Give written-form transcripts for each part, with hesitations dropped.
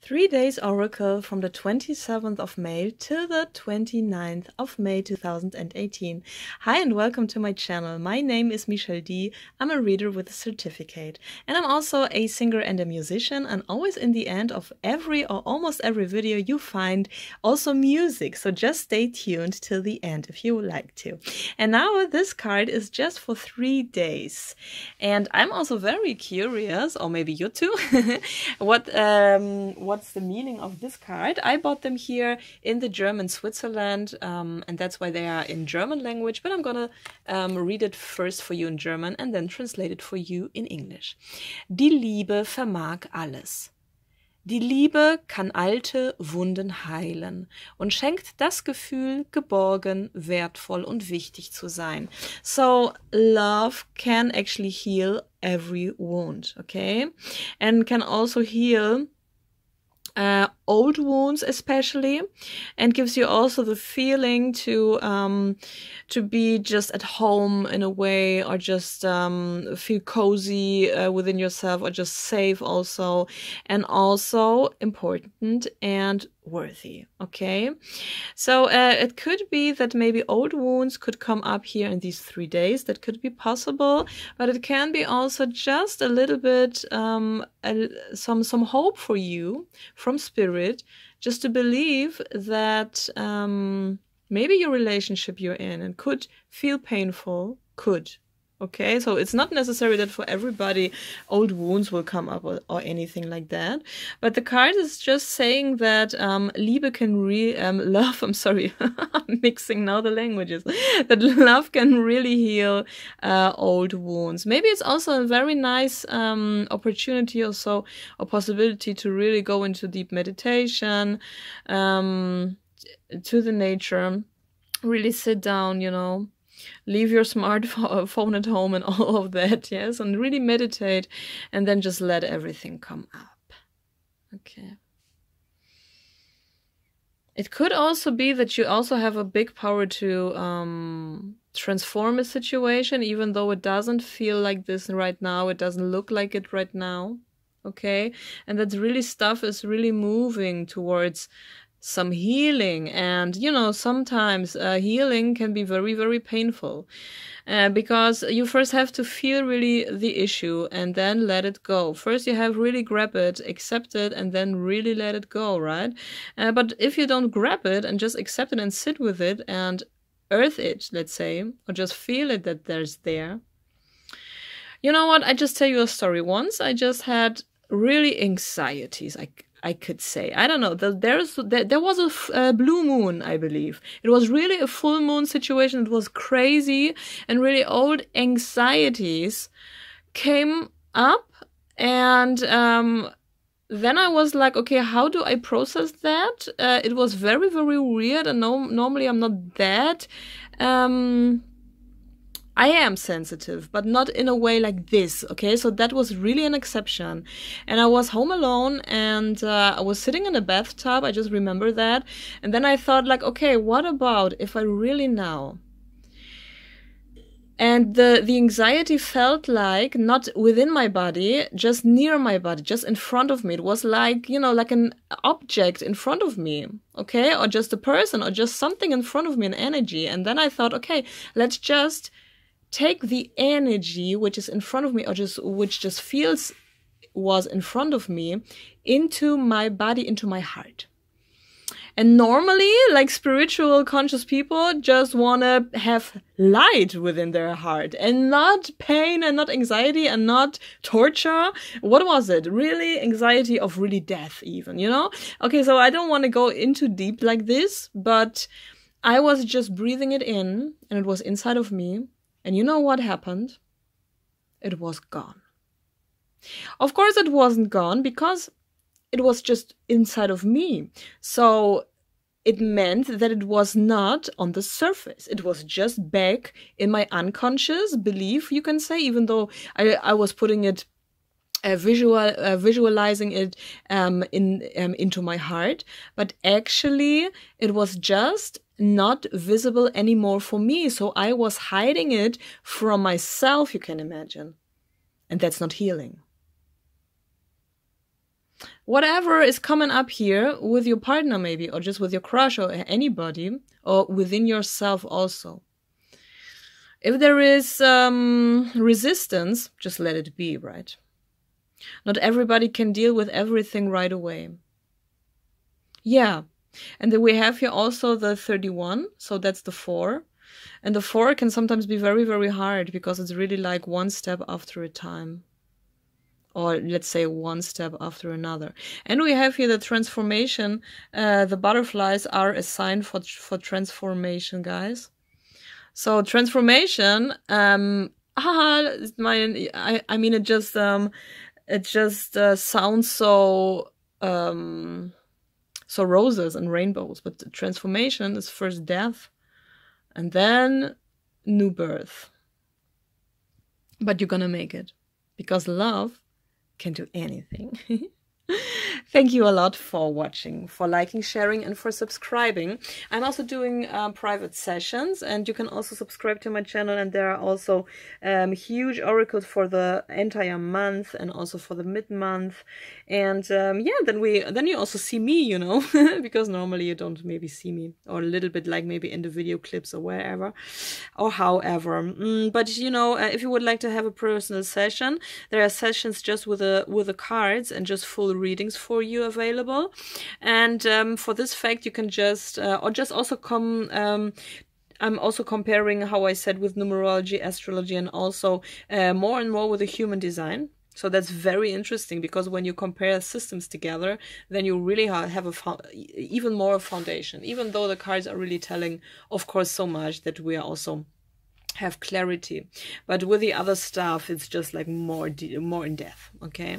3 days oracle from the 27th of May till the 29th of May 2018. Hi and welcome to my channel. My name is Michelle D. I'm a reader with a certificate. And I'm also a singer and a musician, and always in the end of every or almost every video you find also music. So just stay tuned till the end if you would like to. And now this card is just for 3 days. And I'm also very curious, or maybe you too, what's the meaning of this card. I bought them here in the German Switzerland, and that's why they are in German language, but I'm gonna read it first for you in German and then translate it for you in English. Die Liebe vermag alles. Die Liebe kann alte Wunden heilen und schenkt das Gefühl, geborgen, wertvoll und wichtig zu sein. So love can actually heal every wound, okay? And can also heal old wounds especially, and gives you also the feeling to be just at home in a way, or just feel cozy within yourself, or just safe also, and also important and worthy. Okay, so it could be that maybe old wounds could come up here in these 3 days. That could be possible, but it can be also just a little bit some hope for you from spirit, just to believe that maybe your relationship you're in and could feel painful, okay? So it's not necessary that for everybody old wounds will come up or anything like that. But the card is just saying that Liebe can love, I'm sorry, I'm mixing now the languages, that love can really heal old wounds. Maybe it's also a very nice opportunity also, or possibility to really go into deep meditation, to the nature, really sit down, you know, leave your smartphone at home and all of that, yes, and really meditate, and then just let everything come up. Okay. It could also be that you also have a big power to transform a situation, even though it doesn't feel like this right now, it doesn't look like it right now, okay? And that really stuff is really moving towards some healing. And you know, sometimes healing can be very, very painful, because you first have to feel really the issue and then let it go. First you have really grab it, accept it, and then really let it go, right? But if you don't grab it and just accept it and sit with it and earth it, let's say, or just feel it that there's there. You know what, I just tell you a story. Once I just had really anxieties, I could say. I don't know. There was a blue moon, I believe. It was really a full moon situation. It was crazy, and really old anxieties came up. And then I was like, okay, how do I process that? It was very, very weird. And normally I'm not that. I am sensitive, but not in a way like this, okay? So that was really an exception. And I was home alone, and I was sitting in a bathtub, I just remember that. And then I thought like, okay, what about if I really now? And the anxiety felt like not within my body, just near my body, just in front of me. It was like, you know, like an object in front of me, okay? Or just a person, or just something in front of me, an energy. And then I thought, okay, let's just take the energy which is in front of me, or which just was in front of me, into my body, into my heart. And normally, like spiritual conscious people just want to have light within their heart, and not pain, and not anxiety, and not torture. What was it? Really anxiety of really death even, you know? Okay, so I don't want to go into deep like this, but I was just breathing it in, and it was inside of me. And you know what happened? It was gone. Of course it wasn't gone, because it was just inside of me. So it meant that it was not on the surface. It was just back in my unconscious belief, you can say, even though I was putting it, visualizing it into my heart. But actually it was just not visible anymore for me. So I was hiding it from myself, you can imagine. And that's not healing. whatever is coming up here with your partner maybe, or just with your crush or anybody, or within yourself also. If there is resistance, just let it be, right? Not everybody can deal with everything right away. Yeah. And then we have here also the 31, so that's the 4. And the 4 can sometimes be very, very hard because it's really like one step after a time. Or let's say one step after another. And we have here the transformation. The butterflies are a sign for transformation, guys. So transformation, I mean, it just sounds so so roses and rainbows, but the transformation is first death and then new birth. But you're gonna make it because love can do anything. Thank you a lot for watching, for liking, sharing, and for subscribing. I'm also doing private sessions, and you can also subscribe to my channel, and there are also huge oracles for the entire month and also for the mid-month. And yeah, then you also see me, you know, because normally you don't maybe see me, or a little bit like maybe in the video clips or wherever or however. But you know, if you would like to have a personal session, there are sessions just with the cards and just full readings for you available. And for this fact, you can just or just also come. I'm also comparing how I said with numerology, astrology, and also more and more with the human design. So that's very interesting, because when you compare systems together, then you really have even more foundation, even though the cards are really telling, of course, so much that we are also have clarity. But with the other stuff, it's just like more in depth, okay?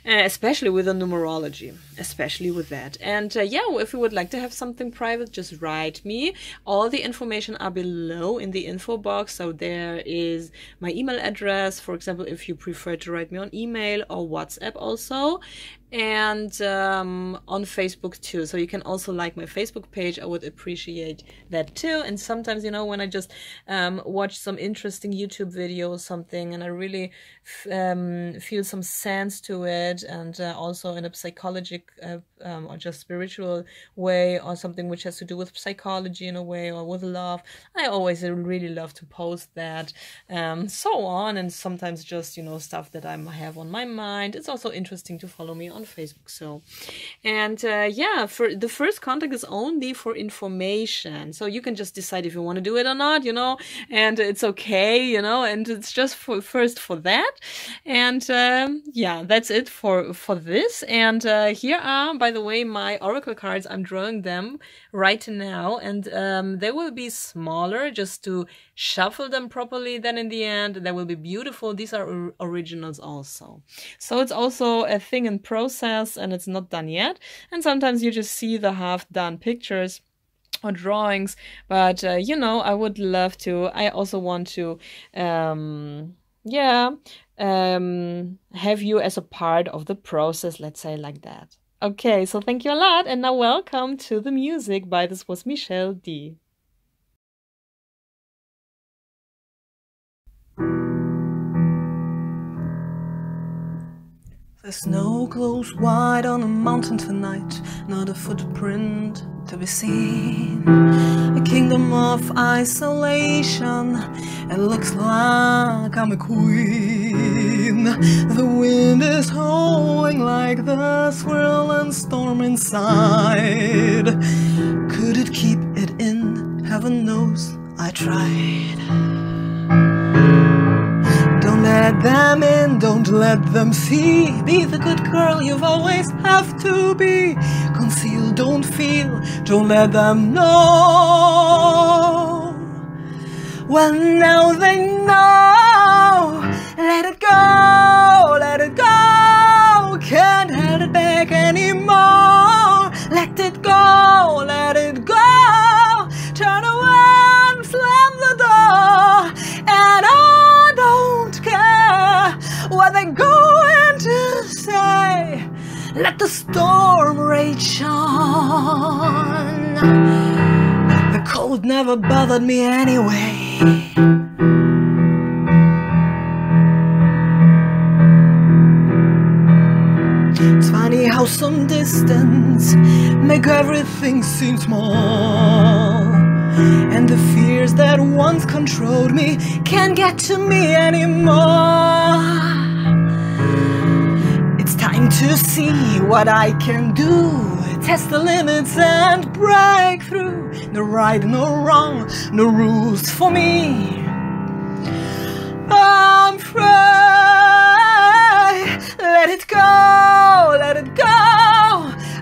Especially with the numerology, especially with that. And yeah, if you would like to have something private, just write me. All the information are below in the info box. So there is my email address, for example, if you prefer to write me on email or WhatsApp also. And on Facebook too, so you can also like my Facebook page. I would appreciate that too. And sometimes, you know, when I just watch some interesting YouTube video or something, and I really feel some sense to it, and also in a psychologic or just spiritual way, or something which has to do with psychology in a way, or with love, I always really love to post that, so on. And sometimes just, you know, stuff that I have on my mind. It's also interesting to follow me on Facebook. So, and yeah, for the first contact is only for information, so you can just decide if you want to do it or not, you know, and it's okay, you know, and it's just for that. And yeah, that's it for this. And here are, by the way, my oracle cards. I'm drawing them right now, and they will be smaller just to shuffle them properly. Then in the end, they will be beautiful. These are originals also, so it's also a thing in process, and it's not done yet. And sometimes you just see the half-done pictures or drawings, but you know, I would love to. I also want to yeah, have you as a part of the process, let's say like that. Okay, so thank you a lot, and now welcome to the music by This Was Michelle D. The snow glows white on a mountain tonight, not a footprint to be seen. A kingdom of isolation, it looks like I'm a queen. The wind is howling like the swirling storm inside. Could it keep it in? Heaven knows I tried. Don't let them in, don't let them see. Be the good girl you've always have to be. Conceal, don't feel, don't let them know. Well, now they know. Let it go, let it go. Can't hold it back anymore. Let it go, let it go. Turn away and slam the door. And I don't care what they're going to say. Let the storm rage on. The cold never bothered me anyway. It's funny how some distance make everything seem small, and the fears that once controlled me can't get to me anymore. It's time to see what I can do, test the limits and break through. No right, no wrong, no rules for me. I'm free. Let it go, let it go.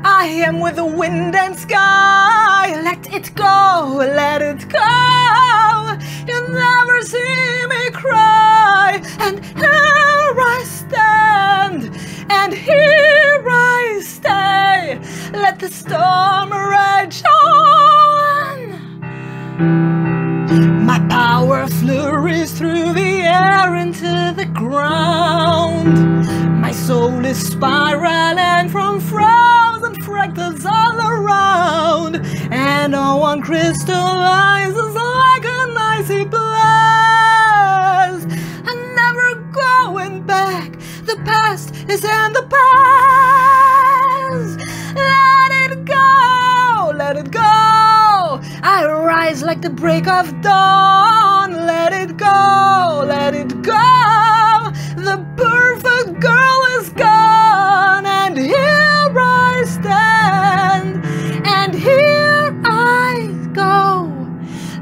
I am with the wind and sky. Let it go, let it go. You'll never see me cry. And here I stand, and here I stay. Let the storm rage on. My power flurries through the air into the ground. My soul is spiraling from frozen fractals all around, and no one crystallizes like an icy blast. I'm never going back. The past is in the past. Let it go, let it go. I rise like the break of dawn. Let it go, let it go. The perfect girl is gone, and here I stand, and here I go.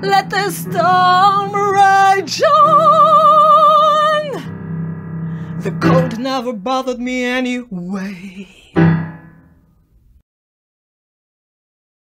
Let the storm rage on. The cold never bothered me anyway.